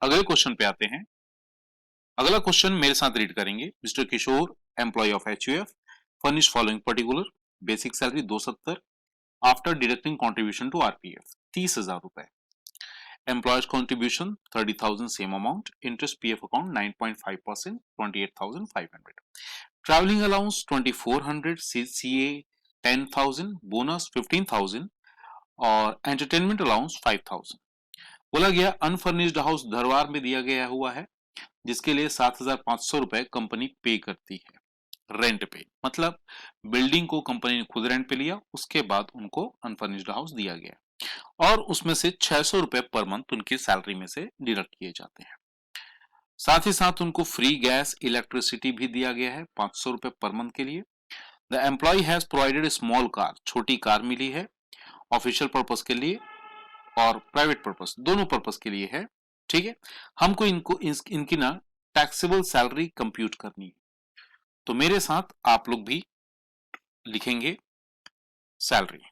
अगले क्वेश्चन पे आते हैं। अगला क्वेश्चन मेरे साथ रीड करेंगे। Mister Kishore, employee of HUF, furnish following particular, basic salary 270 after deducting contribution to RPF 30,000 रुपए, employees contribution 30,000 same amount, interest PF account 9.5% 28,500, travelling allowance 2400, CA 10,000, bonus 15,000 और एंटरटेनमेंट अलाउंस 5,000। बोला गया अनफर्निश्ड हाउस धरवार में दिया गया हुआ है, जिसके लिए 7,500 रुपए कंपनी पे करती है। रेंट पे मतलब बिल्डिंग को कंपनी ने खुद रेंट पे लिया, उसके बाद उनको अनफर्निश्ड हाउस दिया गया और उसमें से 600 रुपए पर मंथ उनकी सैलरी में से डिडक्ट किए जाते हैं। साथ ही साथ उनको फ्री गैस इलेक्ट्रिसिटी भी दिया गया है 500 रुपए पर मंथ के लिए। The employee has provided small car, छोटी कार मिली है ऑफिशियल पर्पस के लिए और प्राइवेट पर्पस, दोनों पर्पस के लिए है। ठीक है, हमको इनकी ना टैक्सेबल सैलरी कंप्यूट करनी है, तो मेरे साथ आप लोग भी लिखेंगे सैलरी।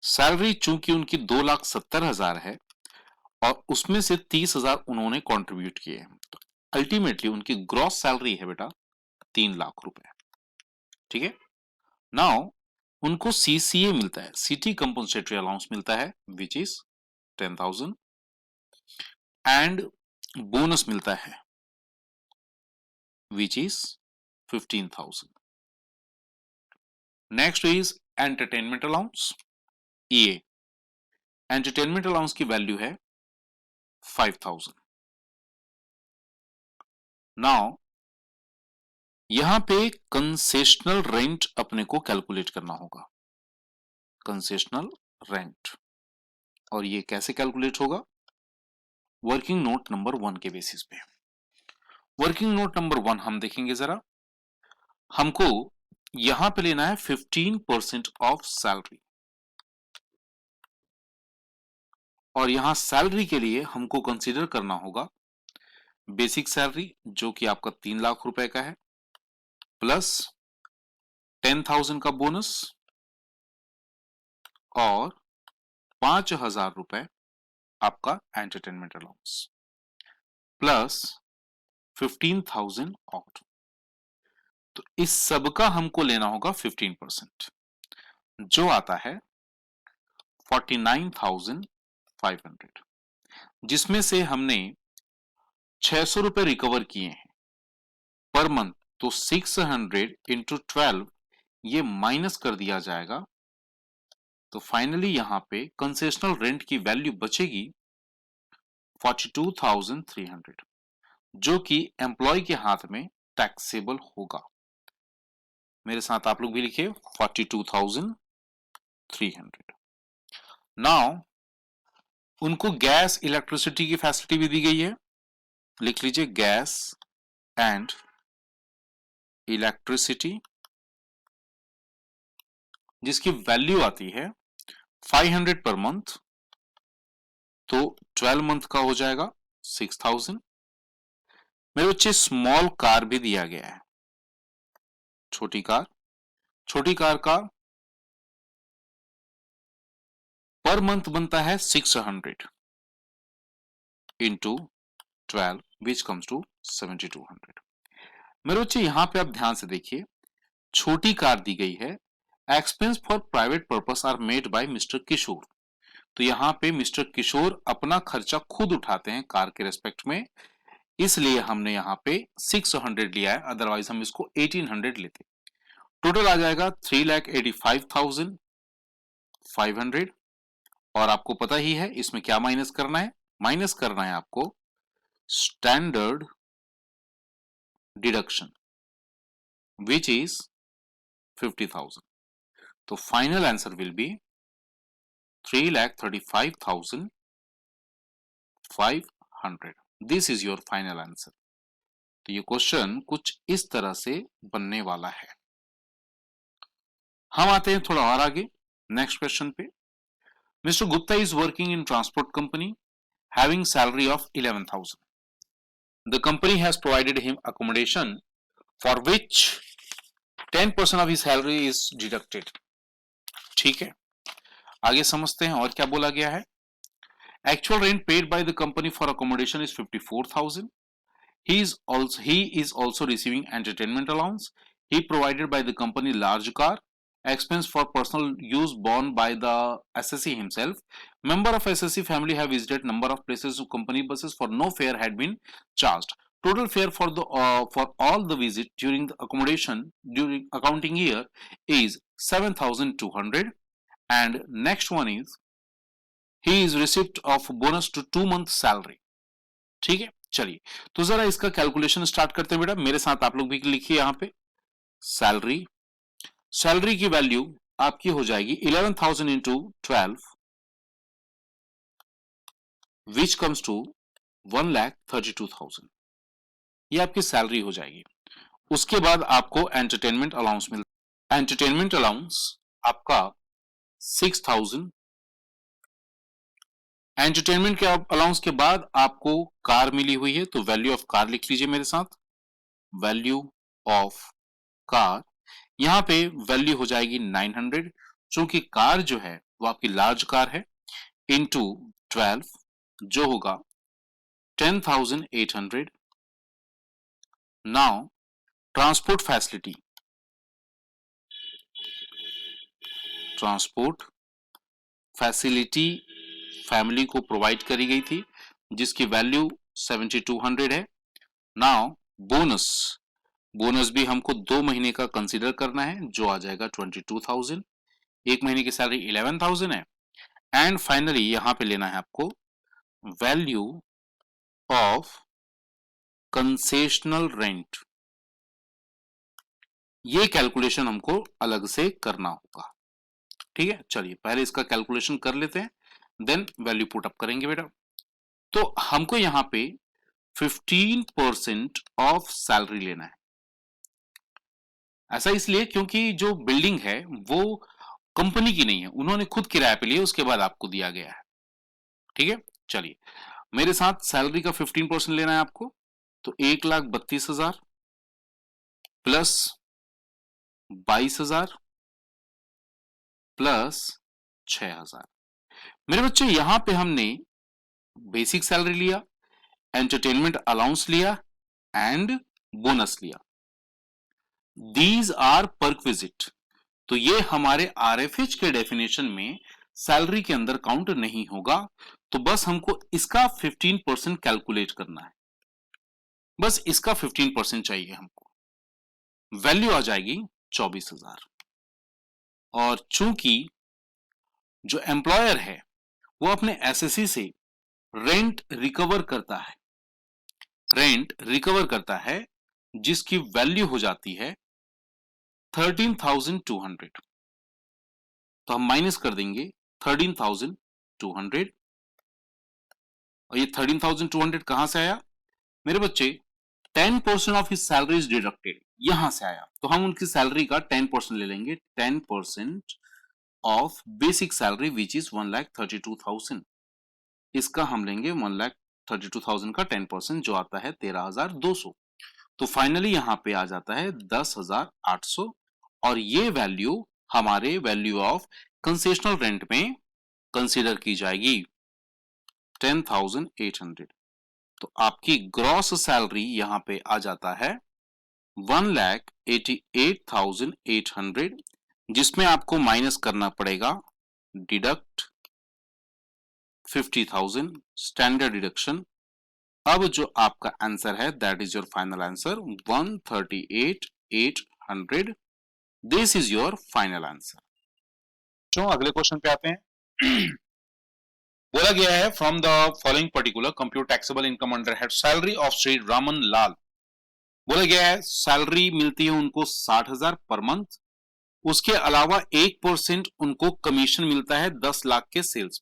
सैलरी चूंकि उनकी 2,70,000 है और उसमें से 30,000 उन्होंने कंट्रीब्यूट किए हैं, तो अल्टीमेटली उनकी ग्रॉस सैलरी है बेटा 3,00,000 रुपए। ठीक है, नाउ उनको CCA मिलता है, सिटी कंपनसेटरी अलाउंस मिलता है विच इज 10,000 एंड बोनस मिलता है which is 15,000। Next is entertainment allowance, EA। Entertainment allowance की वैल्यू है 5,000। नाउ यहां पे कंसेशनल रेंट अपने को कैलकुलेट करना होगा, कंसेशनल रेंट, और ये कैसे कैलकुलेट होगा? वर्किंग नोट नंबर 1 के बेसिस पे। वर्किंग नोट नंबर 1 हम देखेंगे जरा। हमको यहां पे लेना है 15% ऑफ सैलरी, और यहां सैलरी के लिए हमको कंसीडर करना होगा बेसिक सैलरी जो कि आपका 3,00,000 रुपए का है, प्लस 10,000 का बोनस और 5,000 रुपए आपका एंटरटेनमेंट अलाउंस, प्लस 15,000 और, तो इस सब का हमको लेना होगा 15%, जो आता है 49,500, जिसमें से हमने 600 रुपए रिकवर किए हैं पर मंथ, तो 600 इंटू 12 ये माइनस कर दिया जाएगा, तो फाइनली यहां पे कंसेशनल रेंट की वैल्यू बचेगी 42,300, जो कि एम्प्लॉय के हाथ में टैक्सेबल होगा। मेरे साथ आप लोग भी लिखिए 42,300। नाउ उनको गैस इलेक्ट्रिसिटी की फैसिलिटी भी दी गई है, लिख लीजिए गैस एंड इलेक्ट्रिसिटी, जिसकी वैल्यू आती है 500 पर मंथ, तो 12 मंथ का हो जाएगा 6,000। मेरे बच्चे स्मॉल कार भी दिया गया है, छोटी कार, छोटी कार का पर मंथ बनता है 600 इंटू 12 विच कम्स टू 7,200। मेरे बच्चे यहां पे आप ध्यान से देखिए, छोटी कार दी गई है, expense for private purpose are made by mister Kishore, तो यहां पे मिस्टर किशोर अपना खर्चा खुद उठाते हैं कार के रेस्पेक्ट में, इसलिए हमने यहां पे 600 लिया है, अदरवाइज हम इसको 1800 लेते। टोटल आ जाएगा 3,85,500, और आपको पता ही है इसमें क्या माइनस करना है, माइनस करना है आपको स्टैंडर्ड डिडक्शन विच इज 50,000, तो final answer will be 3,35,500। This is your final answer. तो ये क्वेश्चन कुछ इस तरह से बनने वाला है। हम आते हैं थोड़ा और आगे नेक्स्ट क्वेश्चन पे। Mister Gupta is working in transport company having salary of 11,000. The company has provided him accommodation for which 10% of his salary is deducted. ठीक है, आगे समझते हैं और क्या बोला गया है। Actual rent paid by the company for accommodation is 54,000. He is also receiving entertainment allowance. He provided by the company large car. Expense for personal use borne by the SSC himself. Member of SSC family have visited number of places to company buses for no fare had been charged. Total fare for all the visit during the accommodation during accounting year is 7,200. And next one is he is receipt of bonus to 2 month salary. ठीक है, चलिए तो जरा इसका calculation start करते हैं बेटा, मेरे साथ आप लोग भी लिखिए यहां पे। सैलरी, सैलरी की वैल्यू आपकी हो जाएगी 11,000 इंटू 12 विच कम्स टू 1,32,000, ये आपकी सैलरी हो जाएगी। उसके बाद आपको एंटरटेनमेंट अलाउंस मिलता है। एंटरटेनमेंट अलाउंस आपका 6,000। एंटरटेनमेंट के अलाउंस के बाद आपको कार मिली हुई है, तो वैल्यू ऑफ कार लिख लीजिए मेरे साथ। वैल्यू ऑफ कार, यहां पे वैल्यू हो जाएगी 900, चूंकि कार जो है वो आपकी लार्ज कार है, इंटू 12 जो होगा 10,800। Now transport facility, transport facility family को प्रोवाइड करी गई थी जिसकी वैल्यू 7,200 है। नाउ बोनस, बोनस भी हमको 2 महीने का कंसीडर करना है जो आ जाएगा 22,000। एक महीने की सैलरी 11,000 है। एंड फाइनली यहां पे लेना है आपको वैल्यू ऑफ कंसेशनल रेंट, ये कैलकुलेशन हमको अलग से करना होगा। ठीक है, चलिए पहले इसका कैलकुलेशन कर लेते हैं, देन वैल्यू पुट अप करेंगे बेटा। तो हमको यहां पे 15% ऑफ सैलरी लेना है। ऐसा इसलिए क्योंकि जो बिल्डिंग है वो कंपनी की नहीं है, उन्होंने खुद किराए पे लिए, उसके बाद आपको दिया गया है। ठीक है, चलिए मेरे साथ सैलरी का 15% लेना है आपको, तो 1,32,000 प्लस 22,000 प्लस 6,000। मेरे बच्चे यहां पे हमने बेसिक सैलरी लिया, एंटरटेनमेंट अलाउंस लिया एंड बोनस लिया। दीज आर पर्क विजिट, तो ये हमारे आरएफएच के डेफिनेशन में सैलरी के अंदर काउंट नहीं होगा। तो बस हमको इसका 15% कैलकुलेट करना है, बस इसका 15% चाहिए हमको। वैल्यू आ जाएगी 24,000। और चूंकि जो एम्प्लॉयर है वो अपने एसएससी से रेंट रिकवर करता है, रेंट रिकवर करता है जिसकी वैल्यू हो जाती है 13,200, तो हम माइनस कर देंगे 13,200। और ये 13,200 कहां से आया मेरे बच्चे? 10% of his salary is deducted, यहां से आया। तो हम उनकी सैलरी का 10% ले लेंगे, 10% of basic salary which is 1,32,000। इसका हम लेंगे 1,32,000 का 10% जो आता है 13,200। तो फाइनली यहां पे आ जाता है 10,800। और ये वैल्यू हमारे वैल्यू ऑफ कंसेशनल रेंट में कंसीडर की जाएगी 10,800। तो आपकी ग्रॉस सैलरी यहां पे आ जाता है 1,88,800, जिसमें आपको माइनस करना पड़ेगा डिडक्ट 50,000 स्टैंडर्ड डिडक्शन। अब जो आपका आंसर है that is your final answer 138,800। This is your final answer. तो अगले क्वेश्चन पे आते हैं। बोला गया है from the following particular compute taxable income under head salary of Shri Raman Lal. बोला गया है सैलरी मिलती है उनको 60,000 पर मंथ, उसके अलावा 1% उनको कमीशन मिलता है 10 लाख के सेल्स।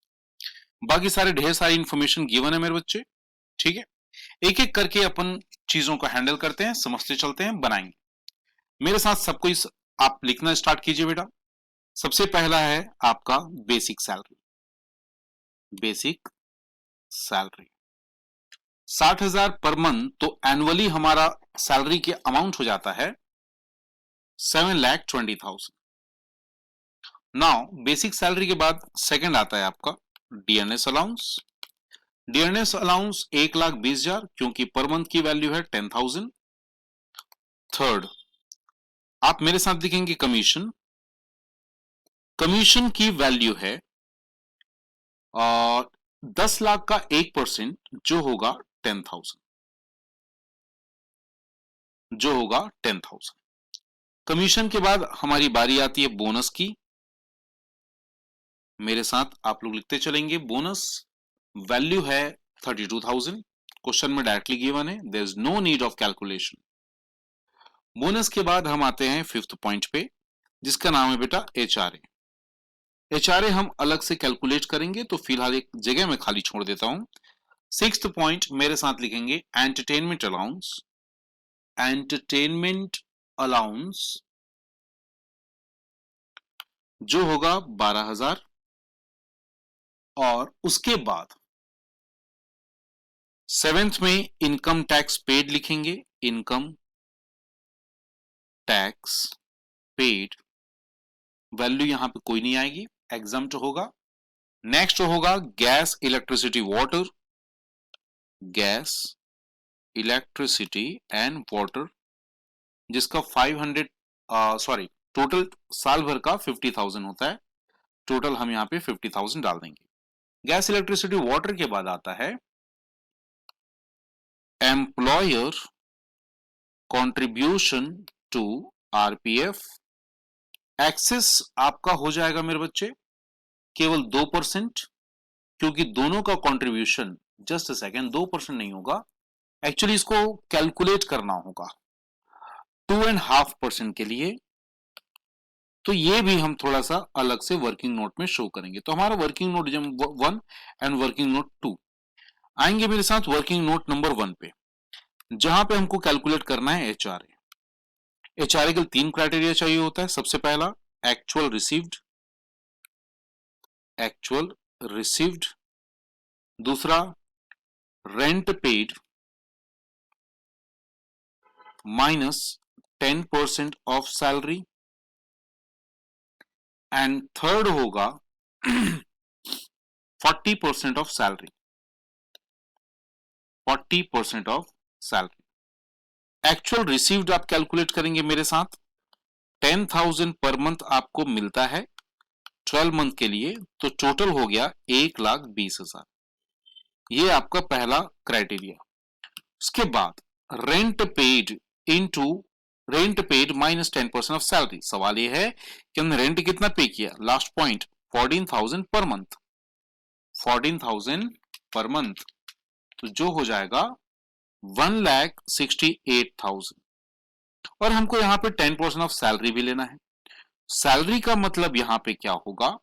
बाकी सारे ढेर सारी इंफॉर्मेशन गिवन है मेरे बच्चे। ठीक है, एक एक करके अपन चीजों को हैंडल करते हैं, समझते चलते हैं, बनाएंगे। मेरे साथ सबको आप लिखना स्टार्ट कीजिए बेटा। सबसे पहला है आपका basic salary. Basic salary 60,000 per month, तो एनुअली हमारा सैलरी के अमाउंट हो जाता है 7,20,000। नाउ बेसिक सैलरी के बाद सेकंड आता है आपका डीएनएस अलाउंस। डियरनेस अलाउंस 1,20,000 क्योंकि पर मंथ की वैल्यू है 10,000। थर्ड, आप मेरे साथ देखेंगे कमीशन, कमीशन की वैल्यू है 10 लाख का 1% जो होगा 10,000, जो होगा 10,000। कमीशन के बाद हमारी बारी आती है बोनस की। मेरे साथ आप लोग लिखते चलेंगे, बोनस वैल्यू है 32,000, क्वेश्चन में डायरेक्टली गिवन है, there is no need of calculation. Bonus के बाद हम आते हैं फिफ्थ पॉइंट पे, जिसका नाम है बेटा एचआरए। एचआरए हम अलग से कैलकुलेट करेंगे, तो फिलहाल एक जगह में खाली छोड़ देता हूं। सिक्स्थ पॉइंट मेरे साथ लिखेंगे एंटरटेनमेंट अलाउंस। एंटरटेनमेंट अलाउंस जो होगा 12,000, और उसके बाद सेवेंथ में इनकम टैक्स पेड लिखेंगे, इनकम टैक्स पेड वैल्यू यहां पे कोई नहीं आएगी, एग्जम्प्ट होगा। नेक्स्ट होगा gas electricity water, gas electricity and water, जिसका 500 सॉरी टोटल साल भर का 50,000 होता है, टोटल हम यहां पे 50,000 डाल देंगे। गैस इलेक्ट्रिसिटी वाटर के बाद आता है employer contribution to RPF. Excess आपका हो जाएगा मेरे बच्चे केवल 2%, क्योंकि दोनों का कंट्रीब्यूशन, जस्ट अ सेकेंड, 2% नहीं होगा, एक्चुअली इसको कैलकुलेट करना होगा 2.5% के लिए। तो ये भी हम थोड़ा सा अलग से वर्किंग नोट में शो करेंगे। तो हमारा working note 1 and working note 2 आएंगे मेरे साथ वर्किंग नोट नंबर 1 पे, जहां पे हमको कैलकुलेट करना है एचआरए। एचआरए के 3 क्राइटेरिया चाहिए होता है। सबसे पहला एक्चुअल रिसीव्ड, एक्चुअल रिसीव्ड, दूसरा rent paid minus 10% of salary, and third होगा 40% of salary, 40% of salary. Actual received आप कैलकुलेट करेंगे मेरे साथ, 10,000 पर मंथ आपको मिलता है 12 मंथ के लिए, तो टोटल हो गया 1,20,000। ये आपका पहला क्राइटेरिया। उसके बाद rent paid into rent paid minus 10% of salary. सवाल ये है कि हमने रेंट कितना पे किया, last point 14,000 per month, 14,000 per month, तो जो हो जाएगा 1,68,000। और हमको यहां पे 10% ऑफ सैलरी भी लेना है। सैलरी का मतलब यहां पे क्या होगा,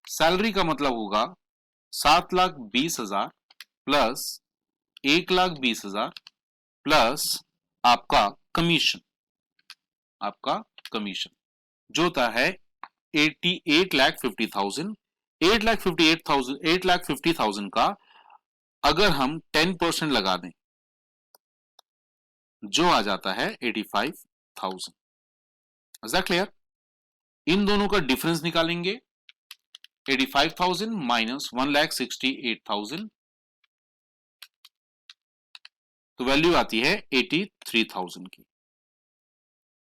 सैलरी का मतलब होगा 7,20,000 प्लस 1,20,000 प्लस आपका कमीशन, आपका कमीशन जो होता है 8,50,000। 8,50,000 का अगर हम 10% लगा दें, जो आ जाता है 85,000। Is that clear? इन दोनों का डिफरेंस निकालेंगे, 85,000 माइनस 1,68,000, तो वैल्यू आती है 83,000 की।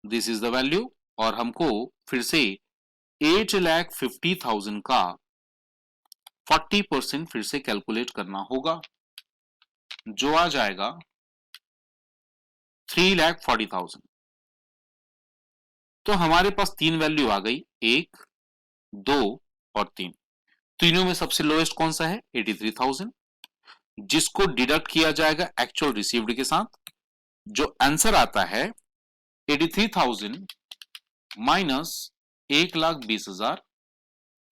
This is the value. और हमको फिर से 8,50,000 का 40% फिर से कैलकुलेट करना होगा, जो आ जाएगा 3,40,000। तो हमारे पास 3 वैल्यू आ गई, 1, 2 और 3। तीनों में सबसे लोएस्ट कौन सा है, 83,000, जिसको डिडक्ट किया जाएगा एक्चुअल रिसीव्ड के साथ। जो आंसर आता है 83,000 माइनस 1,20,000,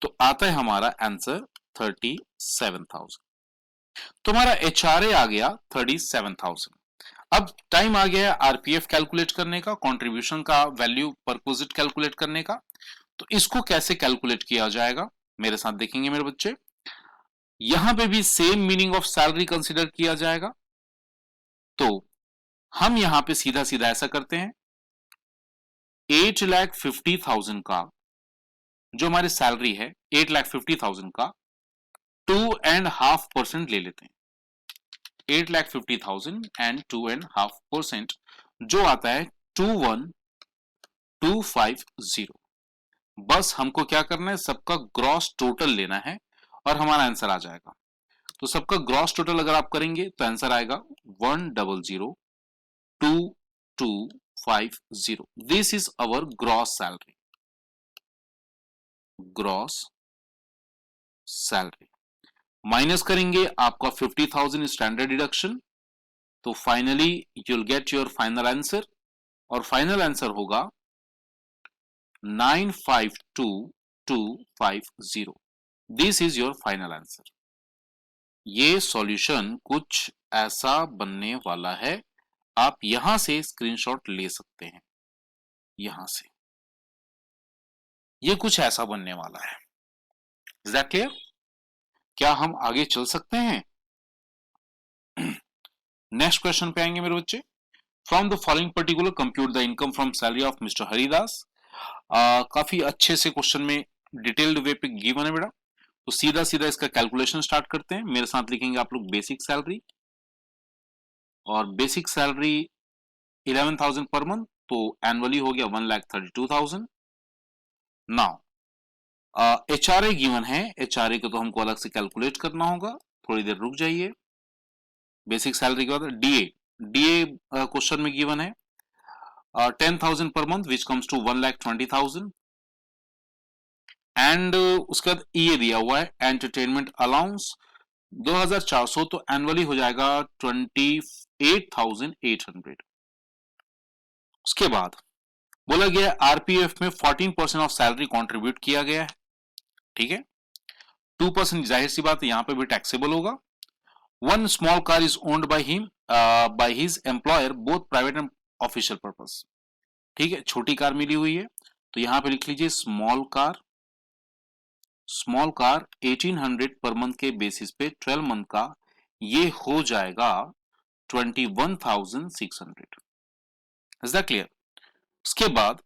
तो आता है हमारा आंसर 37,000। तो हमारा एचआरए आ गया 37,000। अब टाइम आ गया है आरपीएफ कैलकुलेट करने का, कंट्रीब्यूशन का वैल्यू परपोजिट कैलकुलेट करने का। तो इसको कैसे कैलकुलेट किया जाएगा मेरे साथ देखेंगे मेरे बच्चे। यहां पे भी same meaning of salary consider किया जाएगा। तो हम यहां पे सीधा सीधा ऐसा करते हैं, 8,50,000 का जो हमारी सैलरी है, 8,50,000 का 2.5% ले लेते हैं। 8,50,000 एंड 2.5%, जो आता है 21,250। बस हमको क्या करना है, सबका ग्रॉस टोटल लेना है और हमारा आंसर आ जाएगा। तो सबका ग्रॉस टोटल अगर आप करेंगे तो आंसर आएगा 100,2250। This is our gross salary, gross salary. Minus करेंगे आपका 50,000 स्टैंडर्ड डिडक्शन, तो finally you'll get your final answer, और फाइनल आंसर होगा 952,250। This is your final answer. ये सॉल्यूशन कुछ ऐसा बनने वाला है, आप यहां से स्क्रीनशॉट ले सकते हैं, यहां से ये कुछ ऐसा बनने वाला है। Is that clear? क्या हम आगे चल सकते हैं? नेक्स्ट क्वेश्चन पे आएंगे मेरे बच्चे। From the following particular compute the income from salary of mister Haridas. काफी अच्छे से क्वेश्चन में डिटेल्ड वे पे गिवन है बेटा, तो सीधा सीधा इसका कैलकुलेशन स्टार्ट करते हैं। मेरे साथ लिखेंगे आप लोग बेसिक सैलरी, और बेसिक सैलरी 11,000 पर मंथ, तो एनुअली हो गया 1,32,000। नाउ HRA गिवन है, HRA को तो हमको अलग से कैलकुलेट करना होगा, थोड़ी देर रुक जाइए। बेसिक सैलरी के बाद DA क्वेश्चन में गिवन है 10,000 per month which comes to 1,20,000, and उसके बाद ये दिया हुआ है एंटरटेनमेंट अलाउंस 2,400, तो एनुअली हो जाएगा 28,800। उसके बाद बोला गया आरपीएफ में 14% ऑफ सैलरी कंट्रीब्यूट किया गया है, ठीक है। 2% जाहिर सी बात यहां पे भी टैक्सेबल होगा। One small car is owned by him by his employer both private and official purpose, ठीक है। छोटी कार मिली हुई है, तो यहां पे लिख लीजिए स्मॉल कार 1800 पर मंथ के बेसिस पे 12 मंथ का ये हो जाएगा 21,600। Is that clear? उसके बाद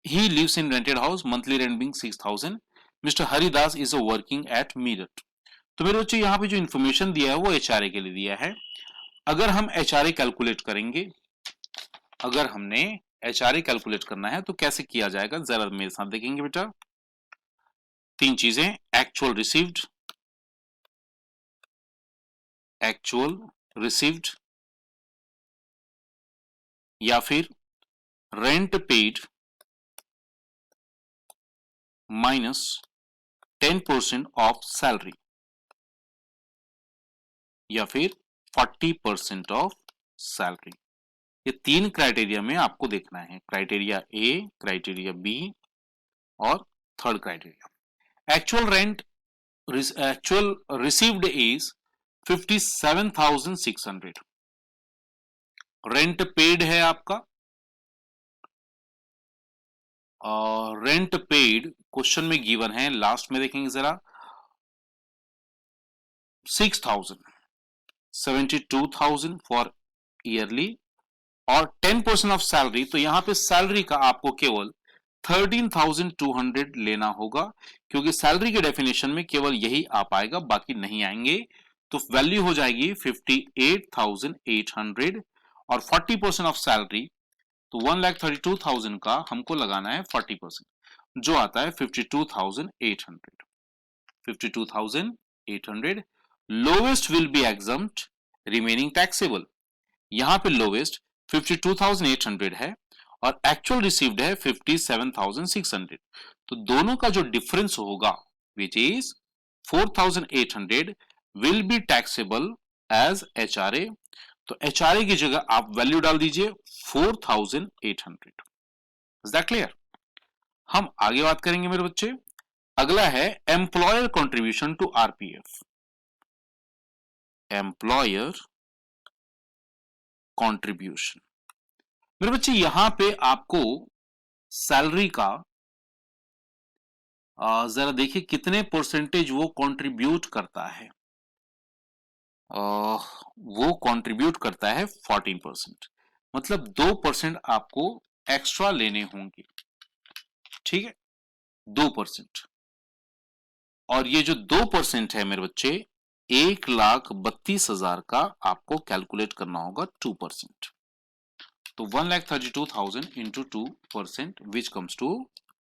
ही lives in rented house, monthly rent being 6,000। Mister Haridas is a working at Meerut. तो मेरे बच्चे यहाँ पे जो इंफॉर्मेशन दिया है वो एचआरए के लिए दिया है। अगर हम एचआरए कैलकुलेट करेंगे, अगर हमने एचआरए कैलकुलेट करना है तो कैसे किया जाएगा, जरा मेरे साथ देखेंगे बेटा। तीन चीजें, एक्चुअल रिसीव्ड या फिर rent paid minus 10% of salary, या फिर 40% ऑफ सैलरी। ये तीन क्राइटेरिया में आपको देखना है, क्राइटेरिया ए, क्राइटेरिया बी और third criteria. Actual received is 57,600। Rent paid है आपका, रेंट पेड क्वेश्चन में गिवन है, लास्ट में देखेंगे जरा 6,000, 72,000 फॉर ईयरली, और 10% ऑफ सैलरी, तो यहां पे सैलरी का आपको केवल 13,200 लेना होगा, क्योंकि सैलरी के डेफिनेशन में केवल यही आ पाएगा, बाकी नहीं आएंगे। तो वैल्यू हो जाएगी 58,800, और 40% ऑफ सैलरी, तो 1,32,000 का हमको लगाना है 40%, जो आता है 52,800। 52,800 lowest will be exempt, remaining taxable. यहां पे लोवेस्ट 52,800 है और एक्चुअल रिसीव्ड है 57,600, तो दोनों का जो डिफरेंस होगा which is 4,800 will be taxable as HRA. तो एचआरए की जगह आप वैल्यू डाल दीजिए 4,800। Is that clear? हम आगे बात करेंगे मेरे बच्चे। अगला है employer contribution to RPF. Employer contribution, मेरे बच्चे यहां पे आपको सैलरी का जरा देखिए कितने परसेंटेज वो कंट्रीब्यूट करता है। वो कंट्रीब्यूट करता है 14%, मतलब 2% आपको एक्स्ट्रा लेने होंगे, ठीक है, 2%। और ये जो 2% है मेरे बच्चे, 1,32,000 का आपको कैलकुलेट करना होगा 2%। तो 1,32,000 into 2% which comes to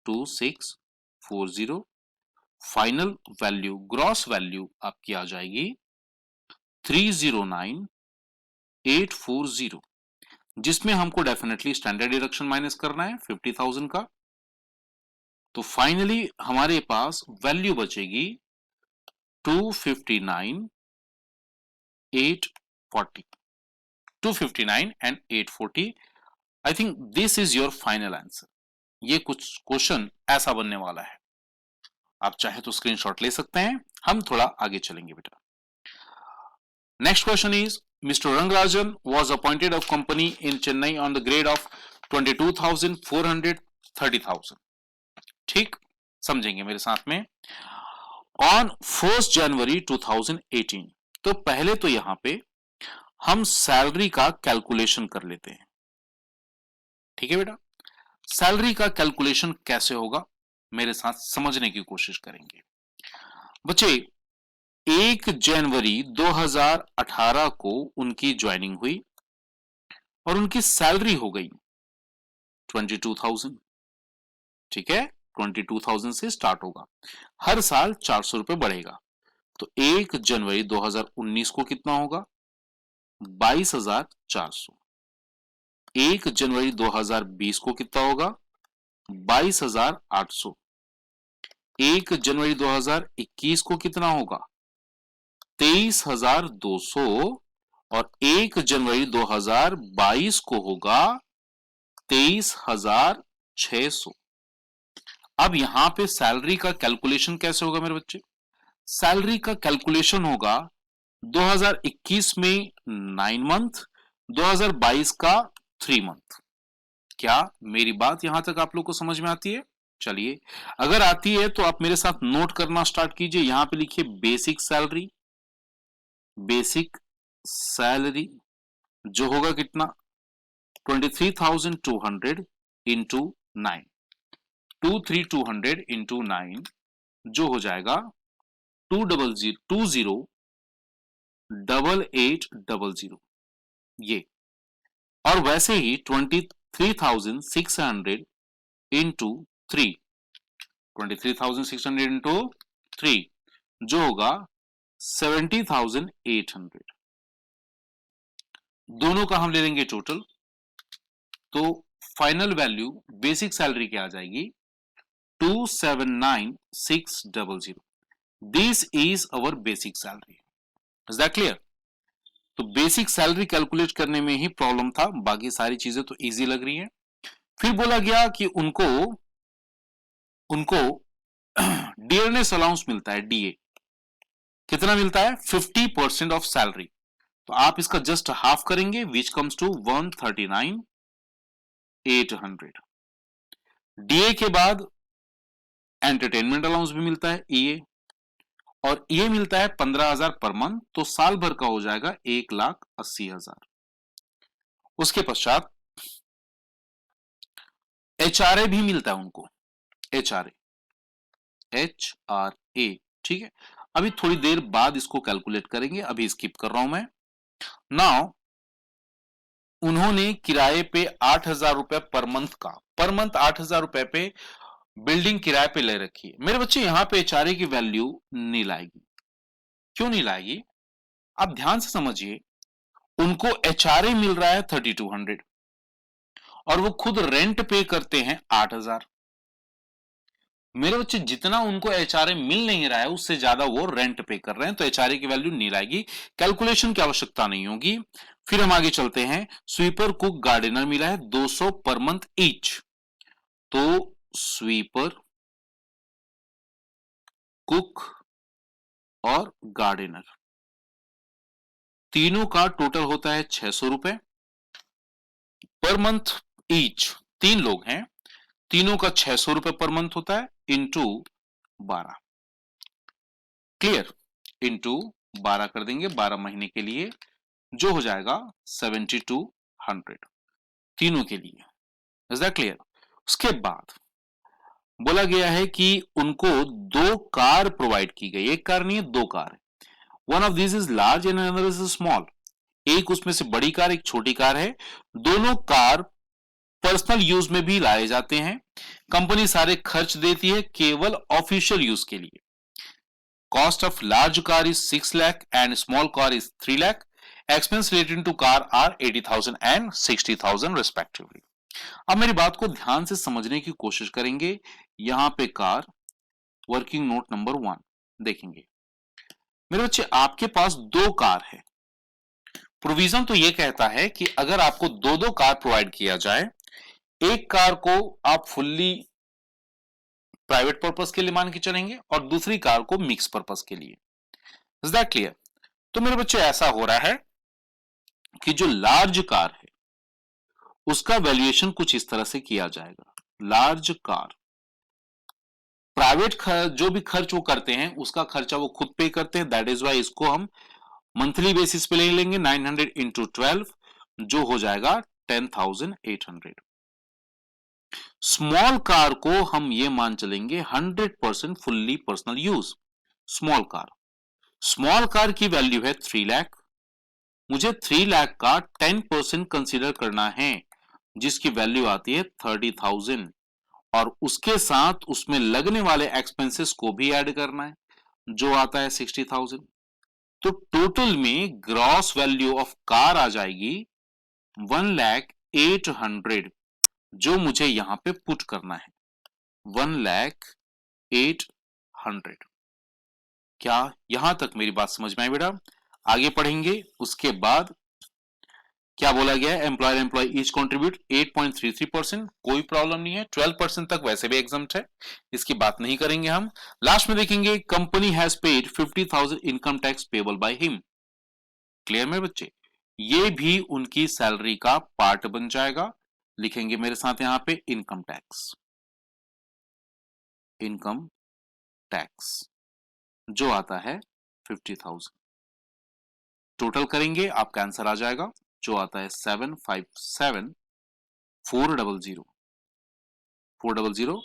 2640। Final value, gross value आपकी आ जाएगी 309,840, जिसमें हमको डेफिनेटली स्टैंडर्ड डिडक्शन माइनस करना है 50,000 का। तो फाइनली हमारे पास वैल्यू बचेगी 259,840, 259 and 840। I think this is your final answer. ये कुछ क्वेश्चन ऐसा बनने वाला है, आप चाहे तो स्क्रीनशॉट ले सकते हैं। हम थोड़ा आगे चलेंगे बेटा। Next question is Mr. Rangarajan was appointed of company in Chennai on the grade of 22,400, 30,000। ठीक, समझेंगे मेरे साथ में। ऑन 1 जनवरी 2018, तो पहले तो यहां पे हम सैलरी का कैलकुलेशन कर लेते हैं। ठीक है बेटा, सैलरी का कैलकुलेशन कैसे होगा मेरे साथ समझने की कोशिश करेंगे। बच्चे 1 जनवरी 2018 को उनकी ज्वाइनिंग हुई और उनकी सैलरी हो गई 22,000। ठीक है, 22,000 से स्टार्ट होगा, हर साल 400 रुपए बढ़ेगा। तो 1 जनवरी 2019 को कितना होगा 22,400। 1 जनवरी 2020 को कितना होगा 22,800। 1 जनवरी 2021 को कितना होगा 23,200 और 1 जनवरी 2022 को होगा 23,600। अब यहां पे सैलरी का कैलकुलेशन कैसे होगा मेरे बच्चे? सैलरी का कैलकुलेशन होगा 2021 में 9 मंथ, 2022 का 3 मंथ। क्या मेरी बात यहां तक आप लोग को समझ में आती है? चलिए, अगर आती है तो आप मेरे साथ नोट करना स्टार्ट कीजिए। यहां पे लिखिए बेसिक सैलरी। बेसिक सैलरी जो होगा कितना 23,200 इंटू 9, 23,200 इंटू 9 जो हो जाएगा 200,8800 ये। और वैसे ही 23,600 इंटू 3, 23,600 इंटू 3 जो होगा 70,800। दोनों का हम ले लेंगे टोटल, तो फाइनल वैल्यू बेसिक सैलरी क्या आ जाएगी 279,600। This is our basic salary. Is that clear? तो बेसिक सैलरी कैलकुलेट करने में ही प्रॉब्लम था, बाकी सारी चीजें तो इजी लग रही हैं। फिर बोला गया कि उनको डियरनेस अलाउंस मिलता है, डीए कितना मिलता है 50% ऑफ सैलरी। तो आप इसका जस्ट हाफ करेंगे विच कम्स टू 139,800। डीए के बाद एंटरटेनमेंट अलाउंस भी मिलता है ईए, और ये मिलता है 15,000 पर मंथ, तो साल भर का हो जाएगा 1,80,000। उसके पश्चात एचआरए भी मिलता है उनको, एचआरए, ठीक है। अभी थोड़ी देर बाद इसको कैलकुलेट करेंगे, अभी स्किप कर रहा हूं मैं। नाउ उन्होंने किराए पे 8,000 रुपए पर मंथ का, पर मंथ 8,000 रुपए पे बिल्डिंग किराए पे ले रखी है। मेरे बच्चे यहां पे एचआरए की वैल्यू नहीं लाएगी। क्यों नहीं लाएगी? आप ध्यान से समझिए, उनको एचआरए मिल रहा है 3,200 और वो खुद रेंट पे करते हैं 8,000। मेरे बच्चे जितना उनको एचआरए मिल नहीं रहा है उससे ज्यादा वो रेंट पे कर रहे हैं, तो एचआरए की वैल्यू नहीं लाएगी, कैलकुलेशन की आवश्यकता नहीं होगी। फिर हम आगे चलते हैं। स्वीपर, कुक, गार्डनर मिला है 200 पर मंथ ईच। तो स्वीपर, कुक और गार्डनर तीनों का टोटल होता है 600 रुपए पर मंथ ईच। 3 लोग हैं, तीनों का 600 रुपए पर मंथ होता है इंटू 12। क्लियर? इंटू 12 कर देंगे 12 महीने के लिए, जो हो जाएगा 7,200 तीनों के लिए। Is that clear? उसके बाद बोला गया है कि उनको 2 कार प्रोवाइड की गई, एक कार नहीं है 2 कार है। One of this is large and another is small, एक उसमें से बड़ी कार एक छोटी कार है, दोनों कार पर्सनल यूज में भी लाए जाते हैं, कंपनी सारे खर्च देती है केवल ऑफिशियल यूज के लिए। Cost of large car is 6 lakh and small car is 3 lakh, expense related to car are 80,000 and 60,000 respectively. अब मेरी बात को ध्यान से समझने की कोशिश करेंगे। यहां पे कार वर्किंग नोट नंबर 1 देखेंगे। मेरे बच्चे आपके पास दो कार है, प्रोविजन तो यह कहता है कि अगर आपको दो दो कार प्रोवाइड किया जाए, एक कार को आप फुल्ली प्राइवेट पर्पस के लिए मान के चलेंगे और दूसरी कार को मिक्स पर्पस के लिए। Is that clear? तो मेरे बच्चे ऐसा हो रहा है कि जो लार्ज कार है उसका वैल्यूएशन कुछ इस तरह से किया जाएगा। लार्ज कार प्राइवेट जो भी खर्च वो करते हैं उसका खर्चा वो खुद पे करते हैं, दैट इज वाई इसको हम मंथली बेसिस पे ले लेंगे 900 इंटू 12 जो हो जाएगा 10,800। स्मॉल कार को हम ये मान चलेंगे 100% fully personal use. Small car की वैल्यू है 3 लाख, मुझे 3 लाख का 10% कंसीडर करना है जिसकी वैल्यू आती है 30,000 और उसके साथ उसमें लगने वाले एक्सपेंसेस को भी ऐड करना है जो आता है 60,000। तो टोटल में ग्रॉस वैल्यू ऑफ कार आ जाएगी 1,08,000 जो मुझे यहां पे पुट करना है 1,08,000। क्या यहां तक मेरी बात समझ में आई बेटा? आगे पढ़ेंगे उसके बाद क्या बोला गया है, एम्प्लॉयर एम्प्लॉय ईच कॉन्ट्रीब्यूट 8.33%, कोई प्रॉब्लम नहीं है, 12% तक वैसे भी एग्जम्प्ट है, इसकी बात नहीं करेंगे हम। लास्ट में देखेंगे company has paid 50,000 income tax payable by him. Clear मेरे बच्चे? ये भी उनकी सैलरी का पार्ट बन जाएगा। लिखेंगे मेरे साथ यहां पे इनकम टैक्स, इनकम टैक्स जो आता है 50,000। टोटल करेंगे आपका आंसर आ जाएगा जो आता है 757,400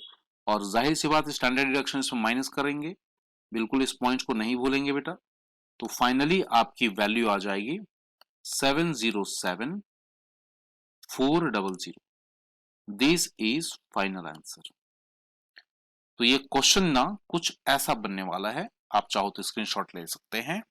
और जाहिर सी बात स्टैंडर्ड डिडक्शन इसमें माइनस करेंगे, बिल्कुल इस पॉइंट को नहीं भूलेंगे बेटा। तो फाइनली आपकी वैल्यू आ जाएगी 707,400। This is final answer. तो ये क्वेश्चन ना कुछ ऐसा बनने वाला है, आप चाहो तो स्क्रीनशॉट ले सकते हैं।